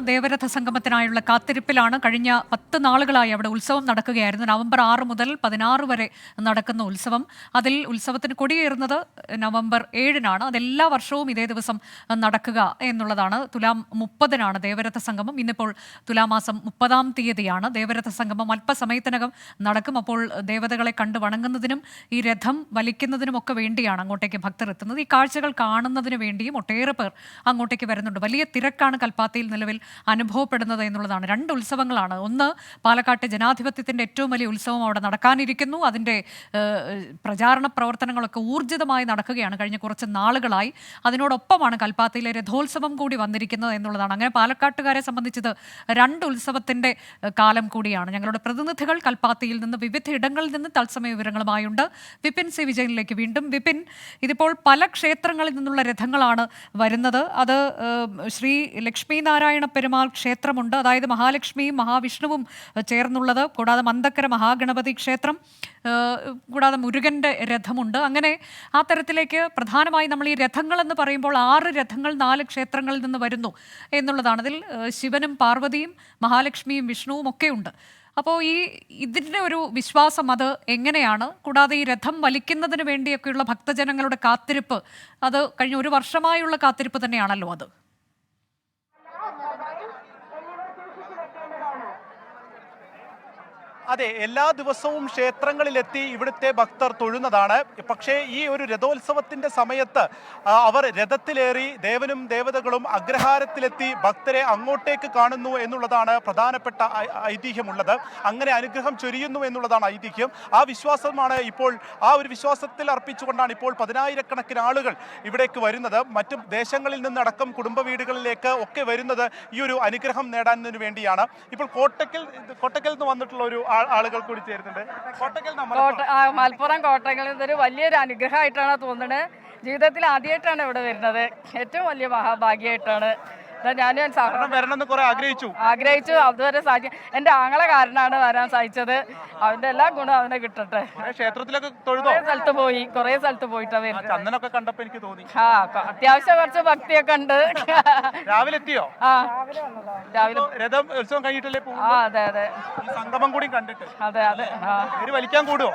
ദേവരഥ സംഗമത്തിനായുള്ള കാത്തിരിപ്പിലാണ്. കഴിഞ്ഞ 10 നാളുകളായി അവിടെ ഉത്സവം നടക്കുകയായിരുന്നു. നവംബർ 6 മുതൽ 16 വരെ നടക്കുന്ന ഉത്സവം. അതിൽ ഉത്സവത്തിന് കൊടിയേറുന്നത് നവംബർ 7-നാണ്. അതെല്ലാ വർഷവും ഇതേ ദിവസം നടക്കുക എന്നുള്ളതാണ്. തുലാം 30-നാണ് ദേവരഥ സംഗമം. ഇന്നിപ്പോൾ തുലാമാസം 30-ാം തീയതിയാണ്. ദേവരഥ സംഗമം അല്പസമയത്തിനകം നടക്കും. അപ്പോൾ ദേവതകളെ കണ്ടു വണങ്ങുന്നതിനും ഈ രഥം വലിക്കുന്നതിനുമൊക്കെ വേണ്ടിയാണ് അങ്ങോട്ടേക്ക് ഭക്തർ എത്തുന്നത്. ഈ കാഴ്ചകൾ കാണുന്നതിന് വേണ്ടിയും ഒട്ടേറെ പേർ അങ്ങോട്ടേക്ക് വരുന്നുണ്ട്. വലിയ തിരക്കാണ് കൽപ്പാത്തിയിൽ നിലവിൽ അനുഭവപ്പെടുന്നത് എന്നുള്ളതാണ്. 2 ഉത്സവങ്ങളാണ്. ഒന്ന്, പാലക്കാട്ടെ ജനാധിപത്യത്തിന്റെ ഏറ്റവും വലിയ ഉത്സവം അവിടെ നടക്കാനിരിക്കുന്നു. അതിന്റെ പ്രചാരണ പ്രവർത്തനങ്ങളൊക്കെ ഊർജിതമായി നടക്കുകയാണ് കഴിഞ്ഞ കുറച്ച് നാളുകളായി. അതിനോടൊപ്പമാണ് കൽപ്പാത്തിയിലെ രഥോത്സവം കൂടി വന്നിരിക്കുന്നത് എന്നുള്ളതാണ്. അങ്ങനെ പാലക്കാട്ടുകാരെ സംബന്ധിച്ചത് 2 ഉത്സവത്തിന്റെ കാലം കൂടിയാണ്. ഞങ്ങളുടെ പ്രതിനിധികൾ കൽപ്പാത്തിയിൽ നിന്ന് വിവിധ ഇടങ്ങളിൽ നിന്ന് തത്സമയ വിവരങ്ങളുമായുണ്ട്. വിപിൻ സി വിജയനിലേക്ക് വീണ്ടും. വിപിൻ, ഇതിപ്പോൾ പല ക്ഷേത്രങ്ങളിൽ നിന്നുള്ള രഥങ്ങളാണ് വരുന്നത്. അത് ശ്രീ ലക്ഷ്മി നാരായണ പെരുമാൾ ക്ഷേത്രമുണ്ട്, അതായത് മഹാലക്ഷ്മിയും മഹാവിഷ്ണുവും ചേർന്നുള്ളത്. കൂടാതെ മന്ദക്കര മഹാഗണപതി ക്ഷേത്രം, കൂടാതെ മുരുകന്റെ രഥമുണ്ട്. അങ്ങനെ ആ തരത്തിലേക്ക് പ്രധാനമായി നമ്മൾ ഈ രഥങ്ങൾ എന്ന് പറയുമ്പോൾ 6 രഥങ്ങൾ 4 ക്ഷേത്രങ്ങളിൽ നിന്ന് വരുന്നു എന്നുള്ളതാണ്. അതിൽ ശിവനും പാർവതിയും മഹാലക്ഷ്മിയും വിഷ്ണുവും ഒക്കെ ഉണ്ട്. അപ്പോൾ ഇതിൻ്റെ ഒരു വിശ്വാസം അത് എങ്ങനെയാണ്? കൂടാതെ ഈ രഥം വലിക്കുന്നതിന് വേണ്ടിയൊക്കെയുള്ള ഭക്തജനങ്ങളുടെ കാത്തിരിപ്പ്, അത് കഴിഞ്ഞ 1 വർഷമായുള്ള കാത്തിരിപ്പ് തന്നെയാണല്ലോ അത്. അതെ, എല്ലാ ദിവസവും ക്ഷേത്രങ്ങളിലെത്തി ഇവിടുത്തെ ഭക്തർ തൊഴുന്നതാണ്. പക്ഷേ ഈ ഒരു രഥോത്സവത്തിന്റെ സമയത്ത് അവർ രഥത്തിലേറി ദേവനും ദേവതകളും അഗ്രഹാരത്തിലെത്തി ഭക്തരെ അങ്ങോട്ടേക്ക് കാണുന്നു എന്നുള്ളതാണ് പ്രധാനപ്പെട്ട ഐതിഹ്യമുള്ളത്. അങ്ങനെ അനുഗ്രഹം ചൊരിയുന്നു എന്നുള്ളതാണ് ഐതിഹ്യം. ആ വിശ്വാസമാണ് ഇപ്പോൾ, ആ ഒരു വിശ്വാസത്തിൽ അർപ്പിച്ചുകൊണ്ടാണ് ഇപ്പോൾ 10,000-കണക്കിന് ആളുകൾ ഇവിടേക്ക് വരുന്നത്. മറ്റു ദേശങ്ങളിൽ നിന്നടക്കം കുടുംബ വീടുകളിലേക്ക് ഒക്കെ വരുന്നത് ഈ ഒരു അനുഗ്രഹം നേടാനു വേണ്ടിയാണ്. ഇപ്പോൾ കോട്ടക്കൽ നിന്ന് വന്നിട്ടുള്ള ഒരു ആളുകൾ കൂടി ചേരുന്നുണ്ട്. മലപ്പുറം കോട്ടക്കലിൽ ഇതൊരു വലിയൊരു അനുഗ്രഹമായിട്ടാണ് തോന്നുന്നത്. ജീവിതത്തിൽ ആദ്യമായിട്ടാണ് ഇവിടെ വരുന്നത്. ഏറ്റവും വലിയ മഹാഭാഗ്യമായിട്ടാണ്. ഞാൻ ആഗ്രഹിച്ചു, അതുവരെ സാധിക്കും. എൻ്റെ ആങ്ങളെ കാരനാണ് വരാൻ സാധിച്ചത്. അവന്റെ എല്ലാ ഗുണവും അവനെ കിട്ടട്ടെ. ക്ഷേത്രത്തിലൊക്കെ കുറേ സ്ഥലത്ത് പോയിട്ടാ വരുന്നത്. ചന്ദനൊക്കെ കണ്ടപ്പോ എനിക്ക് തോന്നി അത്യാവശ്യം കുറച്ച് ഭക്തിയൊക്കെ ഉണ്ട്. രാവിലെ എത്തിയോ? രാവിലെ രഥം ഉത്സവം കഴിഞ്ഞിട്ടല്ലേ? അതെ അതെ, സംഗമം കൂടി കണ്ടിട്ട്. അതെ അതെ. വലിക്കാൻ കൂടുവോ?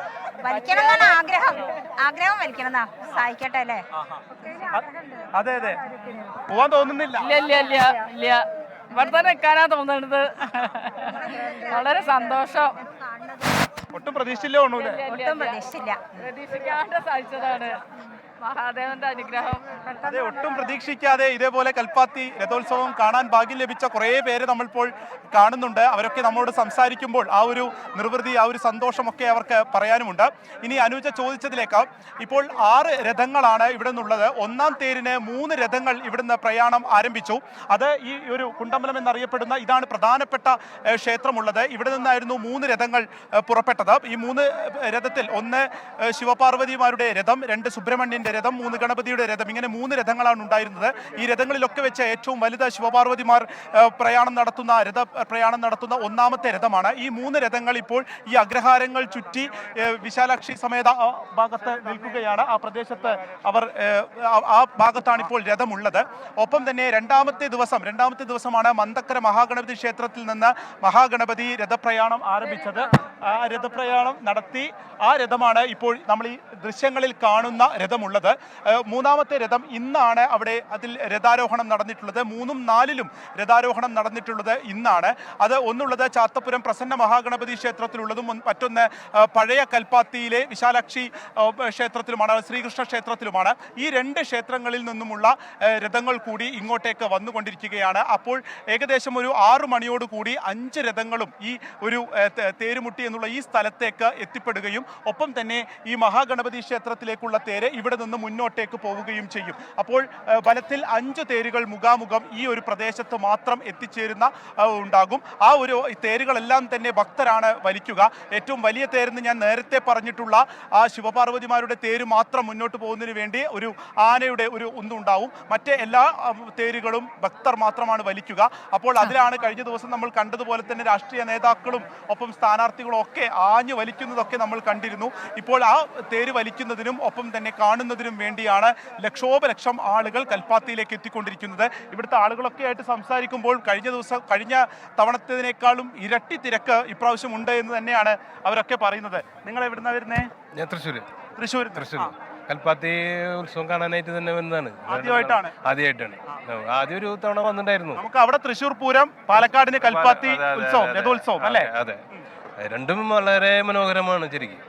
വലിക്കണം ആഗ്രഹം വലിക്കണം, സഹായിക്കട്ടെ അല്ലേ? അതെ അതെ, പോവാൻ തോന്നുന്നില്ല. ഇല്ല, ഇവിടെ തന്നെ നിൽക്കാനാ തോന്നുന്നത്. വളരെ സന്തോഷം. ഒട്ടും പ്രതീക്ഷിച്ചില്ല. പ്രതീക്ഷിക്കാണ്ട് സാധിച്ചതാണ് മഹാദേവന്റെ അനുഗ്രഹം. അതെ, ഒട്ടും പ്രതീക്ഷിക്കാതെ ഇതേപോലെ കൽപ്പാത്തി രഥോത്സവം കാണാൻ ഭാഗ്യം ലഭിച്ച കുറേ പേര് നമ്മളിപ്പോൾ കാണുന്നുണ്ട്. അവരൊക്കെ നമ്മോട് സംസാരിക്കുമ്പോൾ ആ ഒരു നിർവൃതി, ആ ഒരു സന്തോഷമൊക്കെ അവർക്ക് പറയാനുമുണ്ട്. ഇനി അനുജ ചോദിച്ചതിലേക്ക്, ഇപ്പോൾ 6 രഥങ്ങളാണ് ഇവിടെ നിന്നുള്ളത്. 1-ാം തേരിന് 3 രഥങ്ങൾ ഇവിടുന്ന് പ്രയാണം ആരംഭിച്ചു. അത് ഈ ഒരു കുണ്ടമ്പലം എന്നറിയപ്പെടുന്ന ഇതാണ് പ്രധാനപ്പെട്ട ക്ഷേത്രമുള്ളത്. ഇവിടെ നിന്നായിരുന്നു 3 രഥങ്ങൾ പുറപ്പെട്ടത്. ഈ 3 രഥത്തിൽ 1 ശിവപാർവതിമാരുടെ രഥം, 2 സുബ്രഹ്മണ്യന്റെ രഥം, 3 ഗണപതിയുടെ രഥം, ഇങ്ങനെ 3 രഥങ്ങളാണ് ഉണ്ടായിരുന്നത്. ഈ രഥങ്ങളിലൊക്കെ വെച്ച് ഏറ്റവും വലുത് ശിവപാർവതിമാർ പ്രയാണം നടത്തുന്ന 1-ാമത്തെ രഥമാണ്. ഈ 3 രഥങ്ങൾ ഇപ്പോൾ ഈ അഗ്രഹാരങ്ങൾ ചുറ്റി വിശാലാക്ഷി സമേത ഭാഗത്ത് നിൽക്കുകയാണ്. ആ പ്രദേശത്ത് ആ ഭാഗത്താണ് ഇപ്പോൾ രഥമുള്ളത്. ഒപ്പം തന്നെ രണ്ടാമത്തെ ദിവസമാണ് മന്ദക്കര മഹാഗണപതി ക്ഷേത്രത്തിൽ നിന്ന് മഹാഗണപതി രഥപ്രയാണം ആരംഭിച്ചത്. ആ രഥപ്രയാണം നടത്തി. ആ രഥമാണ് ഇപ്പോൾ നമ്മൾ ഈ ദൃശ്യങ്ങളിൽ കാണുന്ന രഥമുള്ളത്. 3-ാമത്തെ രഥം ഇന്നാണ് അതിൽ രഥാരോഹണം നടന്നിട്ടുള്ളത്. 3-ഉം 4-ലും രഥാരോഹണം നടന്നിട്ടുള്ളത് ഇന്നാണ്. അത് ഒന്നുള്ളത് ചാത്തപുരം പ്രസന്ന മഹാഗണപതി ക്ഷേത്രത്തിലുള്ളതും മറ്റൊന്ന് പഴയ കൽപ്പാത്തിയിലെ വിശാലാക്ഷി ക്ഷേത്രത്തിലുമാണ്, ശ്രീകൃഷ്ണ ക്ഷേത്രത്തിലുമാണ്. ഈ 2 ക്ഷേത്രങ്ങളിൽ നിന്നുമുള്ള രഥങ്ങൾ കൂടി ഇങ്ങോട്ടേക്ക് വന്നുകൊണ്ടിരിക്കുകയാണ്. അപ്പോൾ ഏകദേശം ഒരു 6 മണിയോടുകൂടി 5 രഥങ്ങളും ഈ ഒരു തേരുമുട്ടി എന്നുള്ള ഈ സ്ഥലത്തേക്ക് എത്തിപ്പെടുകയും ഒപ്പം തന്നെ ഈ മഹാഗണപതി ക്ഷേത്രത്തിലേക്കുള്ള തേര് ഇവിടെ നിന്ന് മുന്നോട്ടേക്ക് പോവുകയും ചെയ്യും. അപ്പോൾ വനത്തിൽ 5 തേരുകൾ മുഖാമുഖം ഈ ഒരു പ്രദേശത്ത് മാത്രം എത്തിച്ചേരുന്ന ഉണ്ടാകും. ആ ഒരു തേരുകളെല്ലാം തന്നെ ഭക്തരാണ് വലിക്കുക. ഏറ്റവും വലിയ തേരെന്ന് ഞാൻ നേരത്തെ പറഞ്ഞിട്ടുള്ള ആ ശിവപാർവതിമാരുടെ തേര് മാത്രം മുന്നോട്ട് പോകുന്നതിന് വേണ്ടി ഒരു ആനയുടെ ഒരു ഒന്നുണ്ടാവും. മറ്റേ എല്ലാ തേരുകളും ഭക്തർ മാത്രമാണ് വലിക്കുക. അപ്പോൾ അതിലാണ് കഴിഞ്ഞ ദിവസം നമ്മൾ കണ്ടതുപോലെ തന്നെ രാഷ്ട്രീയ നേതാക്കളും ഒപ്പം സ്ഥാനാർത്ഥികളും ഒക്കെ ആഞ്ഞു വലിക്കുന്നതൊക്കെ നമ്മൾ കണ്ടിരുന്നു. ഇപ്പോൾ ആ തേര് വലിക്കുന്നതിനും ഒപ്പം തന്നെ കാണുന്നതിനും കാണുന്നതിനും വേണ്ടിയാണ് ലക്ഷോപലക്ഷം ആളുകൾ കൽപ്പാത്തിയിലേക്ക് എത്തിക്കൊണ്ടിരിക്കുന്നത്. ഇവിടുത്തെ ആളുകളൊക്കെ ആയിട്ട് സംസാരിക്കുമ്പോൾ കഴിഞ്ഞ തവണത്തേതിനേക്കാളും ഇരട്ടി തിരക്ക് ഇപ്രാവശ്യം ഉണ്ട് എന്ന് തന്നെയാണ് അവരൊക്കെ പറയുന്നത്. നിങ്ങൾ എവിടുന്നാ വരുന്നേ? ഞാൻ തൃശ്ശൂർ കൽപ്പാത്തി ഉത്സവം കാണാനായിട്ട് തന്നെ വന്നതാണ്. ആദ്യമായിട്ടാണ് ആദ്യം ഒരു തവണ വന്നിട്ടുണ്ടായിരുന്നു. നമുക്ക് അവിടെ തൃശ്ശൂർ പൂരം, പാലക്കാടിന് കൽപ്പാത്തി ഉത്സവം, രഥോത്സവം അല്ലേ? അതെ, രണ്ടും വളരെ മനോഹരമാണ് ശരിക്കും.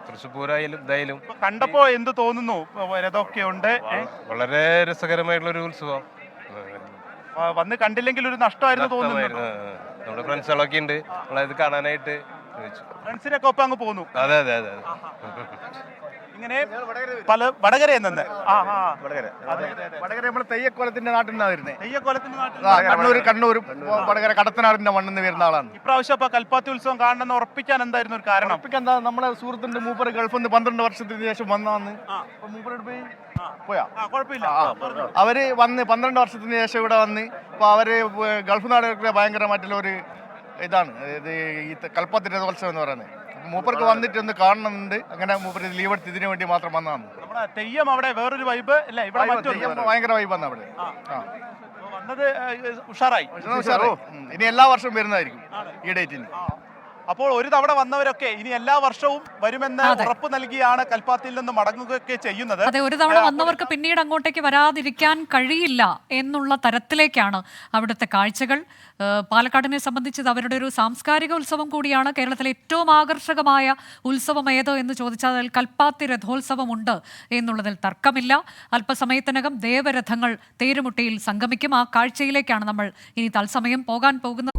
തൃശ്ശൂർ പൂരായാലും ഇതായാലും കണ്ടപ്പോ എന്ത് തോന്നുന്നു? രഥമൊക്കെ ഉണ്ട്, വളരെ രസകരമായിട്ടുള്ള ഒരു ഉത്സവം. വന്ന് കണ്ടില്ലെങ്കിൽ ഒരു നഷ്ടമായിരുന്നു തോന്നുന്നു. നമ്മുടെ ഫ്രണ്ട്സുകളൊക്കെ ഉണ്ട്, നമ്മളത് കാണാനായിട്ട് ഫ്രണ്ട്സിനൊക്കെ ഒപ്പം അങ്ങ് പോന്നു. അതെ ഇങ്ങനെ പല വടകരയിൽ നിന്ന് വടകര നമ്മുടെ തെയ്യക്കോലത്തിന്റെ നാട്ടിൽ നിന്നാണ് വരുന്നത്. തെയ്യക്കോലത്തിന്റെ നാട്ടിൽ കണ്ണൂർ വടകര കടത്തനാടിന്റെ മണ്ണിൽ വരുന്ന ആളാണ്. ഇപ്രാവശ്യം അപ്പൊ കൽപ്പാത്തി ഉത്സവം കാണണമെന്ന് ഉറപ്പിക്കാൻ എന്തായിരുന്നു ഒരു കാരണം? എന്താ, നമ്മളെ സുഹൃത്തിന്റെ മൂപ്പർ ഗൾഫിൽ നിന്ന് 12 വർഷത്തിന് ശേഷം വന്നാന്ന് മൂപ്പരോട് പോയാ കുഴപ്പമില്ല. അവര് വന്ന് 12 വർഷത്തിന് ശേഷം ഇവിടെ വന്ന് അപ്പൊ അവര് ഗൾഫ് നാടുകൾക്ക് ഭയങ്കരമായിട്ടുള്ള ഒരു ഇതാണ് ഇത് ഈ കൽപ്പാത്തി രഥോത്സവം എന്ന് പറയുന്നത്. മൂപ്പർക്ക് വന്നിട്ട് ഒന്ന് കാണണമെന്നുണ്ട്. അങ്ങനെ മൂപ്പർ ലീവ് എടുത്ത് ഇതിനു വേണ്ടി മാത്രം വന്നതാണ്. നമ്മുടെ തെയ്യം അവിടെ വേറൊരു വൈബ് അല്ലേ? ഇവിടെ ഭയങ്കര വൈബ് വന്ന അവിടെ വന്നത് ഉഷാറായി. ഇനി എല്ലാ വർഷവും വരുന്നതായിരിക്കും ഈ ഡേറ്റിന്. അപ്പോൾ ഒരു തവണ വന്നവരൊക്കെ ഇനി എല്ലാ വർഷവും വരുമെന്ന് ഉറപ്പ് നൽകിയാണ് കൽപ്പാത്തിയിൽ നിന്ന് മടങ്ങുകയൊക്കെ ചെയ്യുന്നത്. അതെ, ഒരു തവണ വന്നവർക്ക് പിന്നീട് അങ്ങോട്ടേക്ക് വരാതിരിക്കാൻ കഴിയില്ല എന്നുള്ള തരത്തിലേക്കാണ് അവിടുത്തെ കാഴ്ചകൾ. പാലക്കാടിനെ സംബന്ധിച്ച് അവരുടെ ഒരു സാംസ്കാരിക ഉത്സവം കൂടിയാണ്. കേരളത്തിലെ ഏറ്റവും ആകർഷകമായ ഉത്സവം ഏതോ എന്ന് ചോദിച്ചാൽ അതിൽ കൽപ്പാത്തി രഥോത്സവമുണ്ട് എന്നുള്ളതിൽ തർക്കമില്ല. അല്പസമയത്തിനകം ദേവരഥങ്ങൾ തേരുമുട്ടിയിൽ സംഗമിക്കും. ആ കാഴ്ചയിലേക്കാണ് നമ്മൾ ഇനി തത്സമയം പോകാൻ പോകുന്നത്.